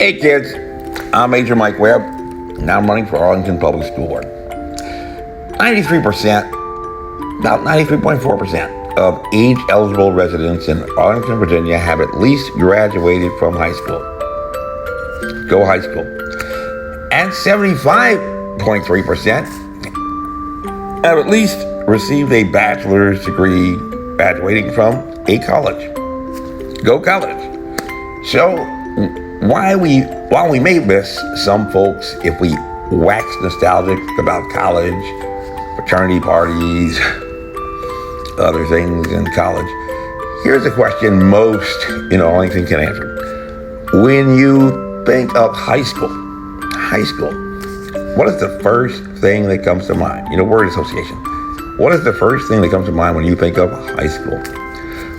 Hey kids, I'm Major Mike Webb, and I'm running for Arlington Public School Board. 93%, about 93.4% of age-eligible residents in Arlington, Virginia have at least graduated from high school. Go high school. And 75.3% have at least received a bachelor's degree graduating from a college. Go college. So, while we may miss some folks if we wax nostalgic about college, fraternity parties, other things in college, here's a question most in Arlington can answer. When you think of high school, what is the first thing that comes to mind? Word association. What is the first thing that comes to mind when you think of high school?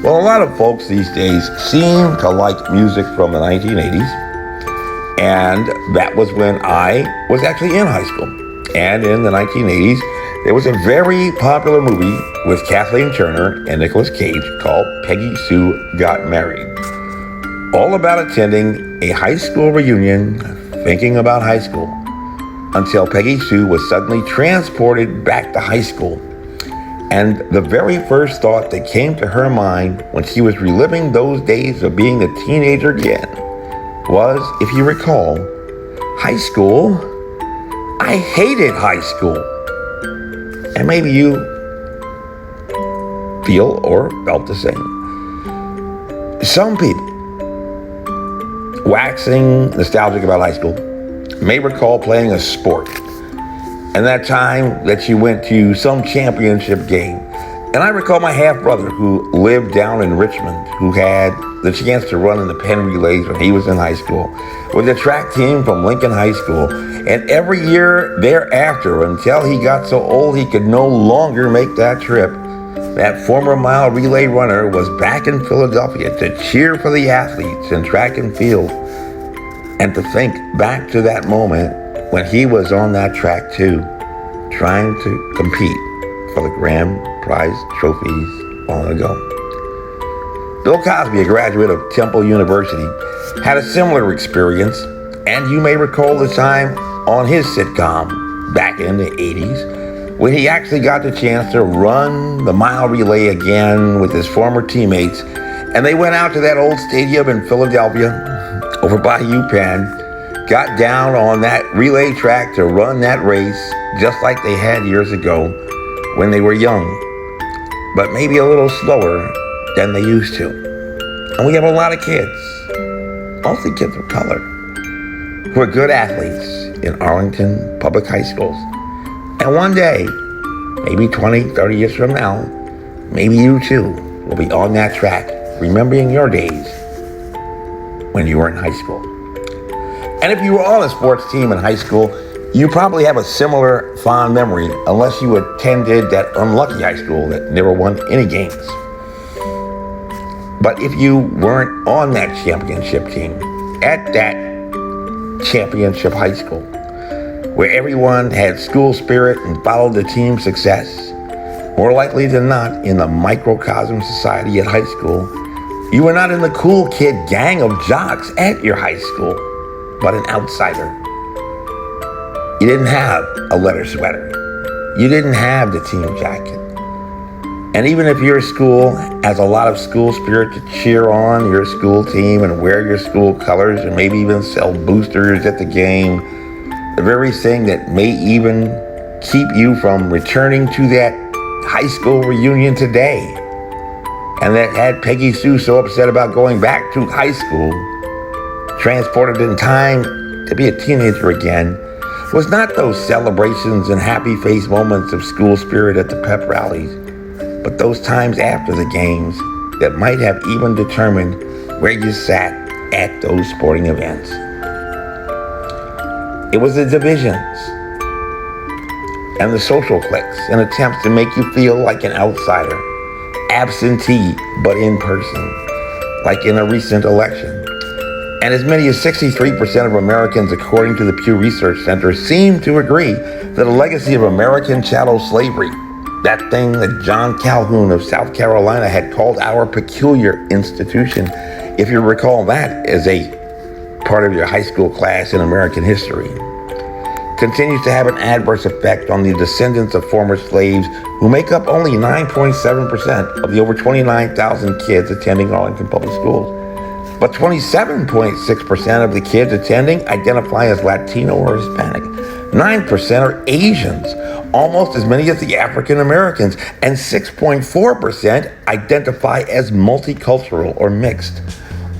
Well, a lot of folks these days seem to like music from the 1980s, and that was when I was actually in high school. And in the 1980s, there was a very popular movie with Kathleen Turner and Nicolas Cage called Peggy Sue Got Married. All about attending a high school reunion, thinking about high school, until Peggy Sue was suddenly transported back to high school. And the very first thought that came to her mind when she was reliving those days of being a teenager again was, if you recall, high school. I hated high school. And maybe you feel or felt the same. Some people, waxing nostalgic about high school, may recall playing a sport and that time that you went to some championship game. And I recall my half-brother who lived down in Richmond, who had the chance to run in the pen relays when he was in high school, with a track team from Lincoln High School. And every year thereafter, until he got so old he could no longer make that trip, that former mile relay runner was back in Philadelphia to cheer for the athletes in track and field, and to think back to that moment when he was on that track too, trying to compete for the grand prize trophies long ago. Bill Cosby, a graduate of Temple University, had a similar experience, and you may recall the time on his sitcom back in the 80s when he actually got the chance to run the mile relay again with his former teammates, and they went out to that old stadium in Philadelphia over by UPenn, got down on that relay track to run that race just like they had years ago when they were young, but maybe a little slower than they used to. And we have a lot of kids, mostly kids of color, who are good athletes in Arlington public high schools. And one day, maybe 20, 30 years from now, maybe you too will be on that track, remembering your days when you were in high school. And if you were on a sports team in high school, you probably have a similar fond memory, unless you attended that unlucky high school that never won any games. But if you weren't on that championship team, at that championship high school, where everyone had school spirit and followed the team's success, more likely than not, in the microcosm society at high school, you were not in the cool kid gang of jocks at your high school, but an outsider. You didn't have a leather sweater. You didn't have the team jacket. And even if your school has a lot of school spirit to cheer on your school team and wear your school colors and maybe even sell boosters at the game, the very thing that may even keep you from returning to that high school reunion today, and that had Peggy Sue so upset about going back to high school, transported in time to be a teenager again, was not those celebrations and happy face moments of school spirit at the pep rallies, but those times after the games that might have even determined where you sat at those sporting events. It was the divisions and the social cliques and attempts to make you feel like an outsider, absentee but in person, like in a recent election. And as many as 63% of Americans, according to the Pew Research Center, seem to agree that a legacy of American chattel slavery, that thing that John Calhoun of South Carolina had called our peculiar institution, if you recall that as a part of your high school class in American history, continues to have an adverse effect on the descendants of former slaves who make up only 9.7% of the over 29,000 kids attending Arlington Public Schools. But 27.6% of the kids attending identify as Latino or Hispanic. 9% are Asians, almost as many as the African Americans, and 6.4% identify as multicultural or mixed.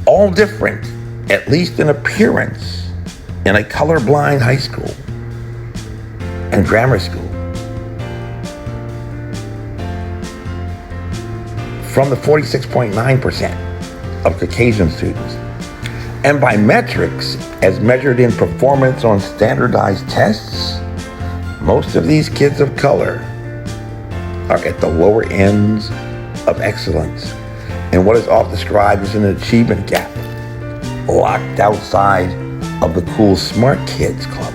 All different, at least in appearance, in a colorblind high school and grammar school. From the 46.9% of Caucasian students. And by metrics, as measured in performance on standardized tests, most of these kids of color are at the lower ends of excellence in what is often described as an achievement gap, locked outside of the cool smart kids club.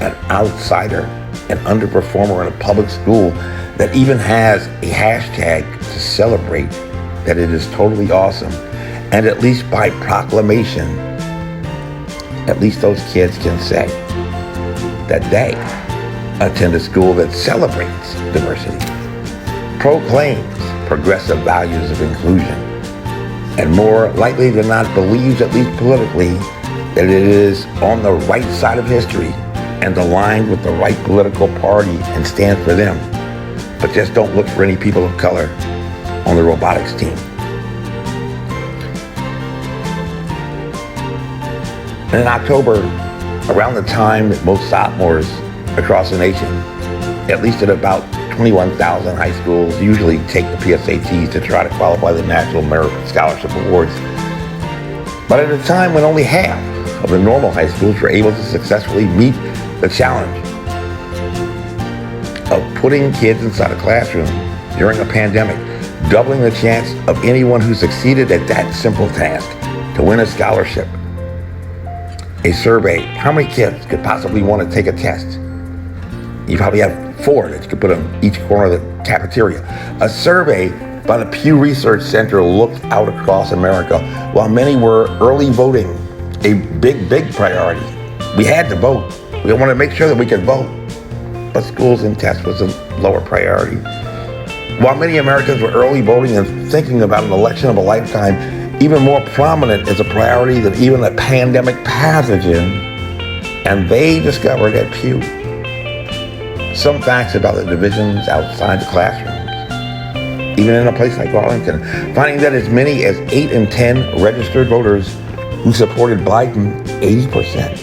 An outsider, an underperformer in a public school that even has a hashtag to celebrate that it is totally awesome. And at least by proclamation, at least those kids can say that they attend a school that celebrates diversity, proclaims progressive values of inclusion, and more likely than not believes, at least politically, that it is on the right side of history and aligned with the right political party and stands for them, but just don't look for any people of color on the robotics team. And in October, around the time that most sophomores across the nation, at least at about 21,000 high schools, usually take the PSATs to try to qualify the National Merit Scholarship Awards. But at a time when only half of the normal high schools were able to successfully meet the challenge of putting kids inside a classroom during a pandemic, doubling the chance of anyone who succeeded at that simple task to win a scholarship. A survey, how many kids could possibly want to take a test? You probably have 4 that you could put in each corner of the cafeteria. A survey by the Pew Research Center looked out across America. While many were early voting, a big priority. We had to vote. We wanted to make sure that we could vote. But schools and tests was a lower priority. While many Americans were early voting and thinking about an election of a lifetime, even more prominent as a priority than even a pandemic pathogen, and they discovered at Pew some facts about the divisions outside the classrooms, even in a place like Arlington, finding that as many as 8 in 10 registered voters who supported Biden, 80%.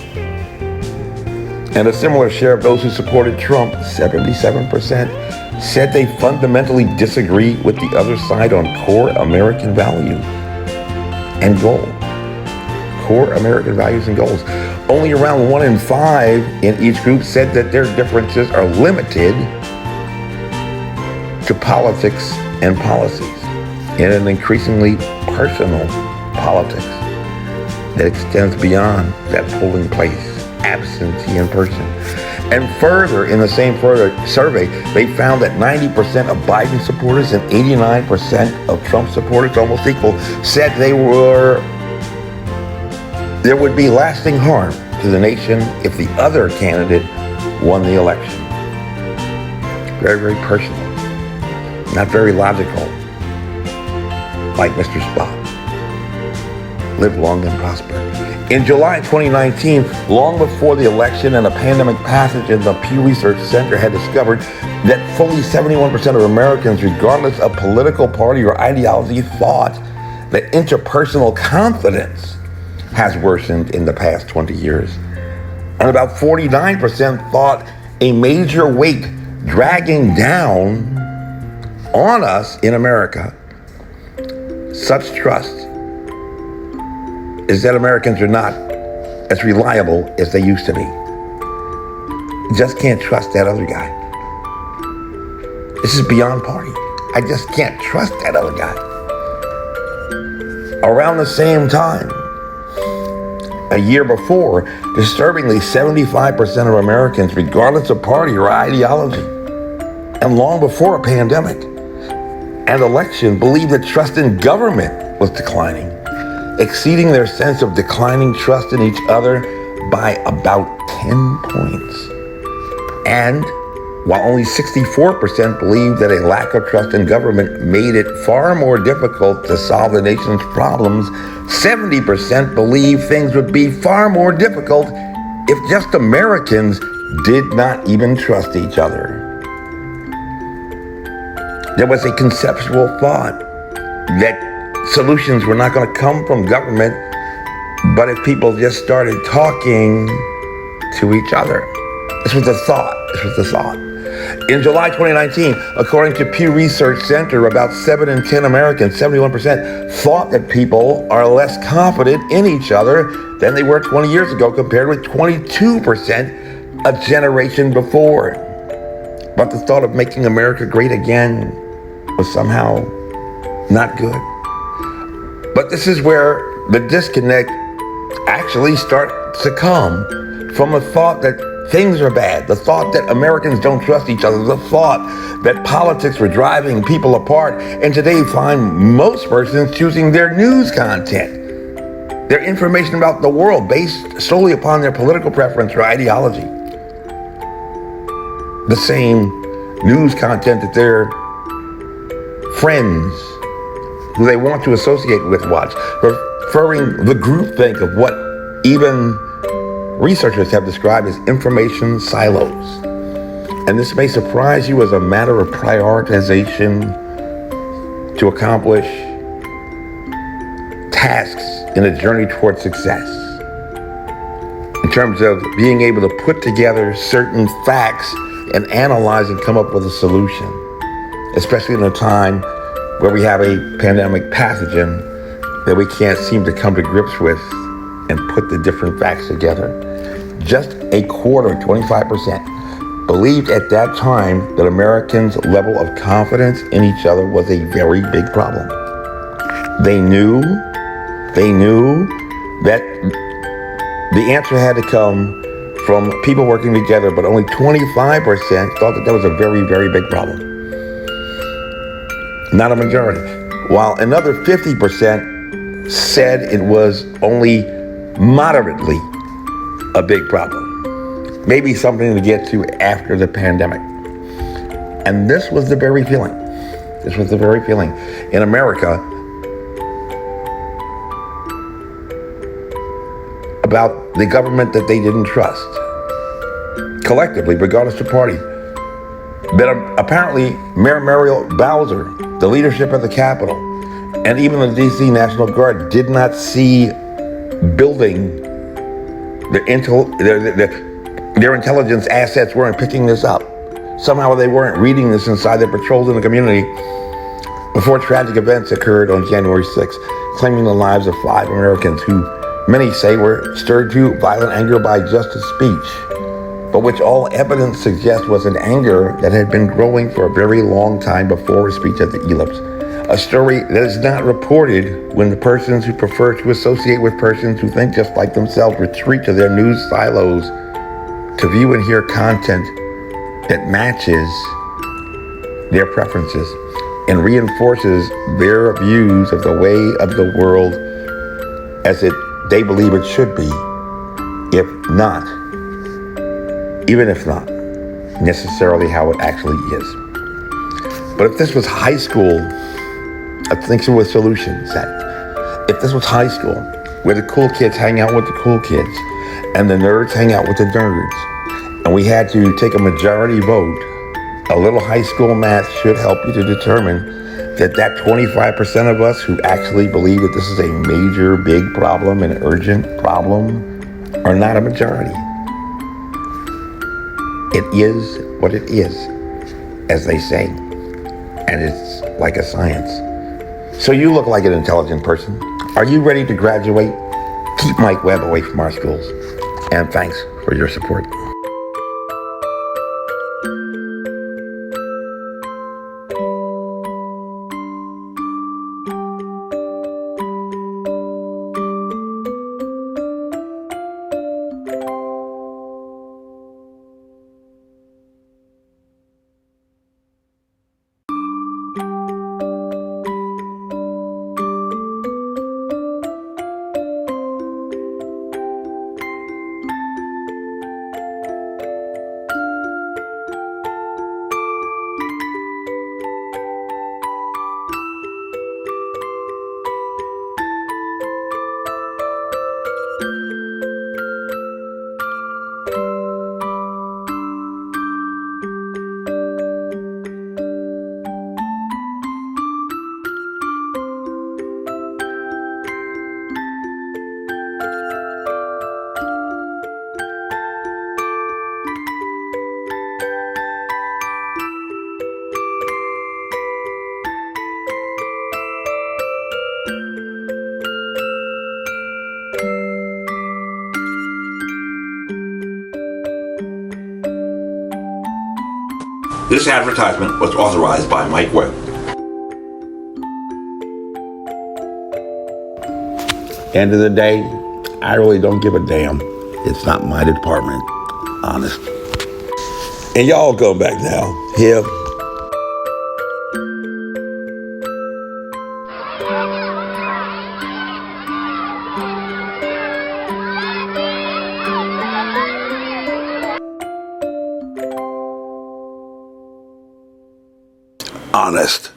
And a similar share of those who supported Trump, 77%, said they fundamentally disagree with the other side on core American values and goals. Core American values and goals. Only around 1 in 5 in each group said that their differences are limited to politics and policies in an increasingly personal politics that extends beyond that polling place, absentee in person. And further, in the same survey, they found that 90% of Biden supporters and 89% of Trump supporters, almost equal, said there would be lasting harm to the nation if the other candidate won the election. Very personal. Not very logical. Like Mr. Spock. Live long and prosper. In July 2019, long before the election and a pandemic pathogen, the Pew Research Center had discovered that fully 71% of Americans, regardless of political party or ideology, thought that interpersonal confidence has worsened in the past 20 years. And about 49% thought a major weight dragging down on us in America, such trust, is that Americans are not as reliable as they used to be. Just can't trust that other guy. This is beyond party. I just can't trust that other guy. Around the same time, a year before, disturbingly 75% of Americans, regardless of party or ideology, and long before a pandemic and election, believed that trust in government was declining. exceeding their sense of declining trust in each other by about 10 points. And while only 64% believe that a lack of trust in government made it far more difficult to solve the nation's problems, 70% believe things would be far more difficult if just Americans did not even trust each other. There was a conceptual thought that solutions were not going to come from government, but if people just started talking to each other. This was the thought. In July 2019, according to Pew Research Center, about 7 in 10 Americans, 71%, thought that people are less confident in each other than they were 20 years ago, compared with 22% a generation before. But the thought of making America great again was somehow not good. But this is where the disconnect actually starts to come from a thought that things are bad, the thought that Americans don't trust each other, the thought that politics were driving people apart, and today you find most persons choosing their news content, their information about the world based solely upon their political preference or ideology. The same news content that their friends who they want to associate with watch, preferring the groupthink of what even researchers have described as information silos. And this may surprise you as a matter of prioritization to accomplish tasks in a journey towards success. In terms of being able to put together certain facts and analyze and come up with a solution, especially in a time where we have a pandemic pathogen that we can't seem to come to grips with and put the different facts together. Just a quarter, 25%, believed at that time that Americans' level of confidence in each other was a very big problem. They knew that the answer had to come from people working together, but only 25% thought that was a very, very big problem. Not a majority. While another 50% said it was only moderately a big problem. Maybe something to get to after the pandemic. And this was the very feeling. In America about the government that they didn't trust. Collectively, regardless of party. That apparently Mayor Muriel Bowser, the leadership of the Capitol, and even the DC National Guard did not see building their intelligence assets weren't picking this up. Somehow they weren't reading this inside their patrols in the community before tragic events occurred on January 6th, claiming the lives of 5 Americans who many say were stirred to violent anger by justice speech, but which all evidence suggests was an anger that had been growing for a very long time before a speech at the ellipse. A story that is not reported when the persons who prefer to associate with persons who think just like themselves retreat to their news silos to view and hear content that matches their preferences and reinforces their views of the way of the world as they believe it should be, even if not necessarily how it actually is. But if this was high school, I think with solution set. If this was high school, where the cool kids hang out with the cool kids and the nerds hang out with the nerds, and we had to take a majority vote, a little high school math should help you to determine that 25% of us who actually believe that this is a major, big problem, an urgent problem, are not a majority. It is what it is, as they say, and it's like a science. So you look like an intelligent person. Are you ready to graduate? Keep Mike Webb away from our schools. And thanks for your support. This advertisement was authorized by Mike Webb. End of the day, I really don't give a damn. It's not my department. Honest. And y'all come back now. Here. Honest.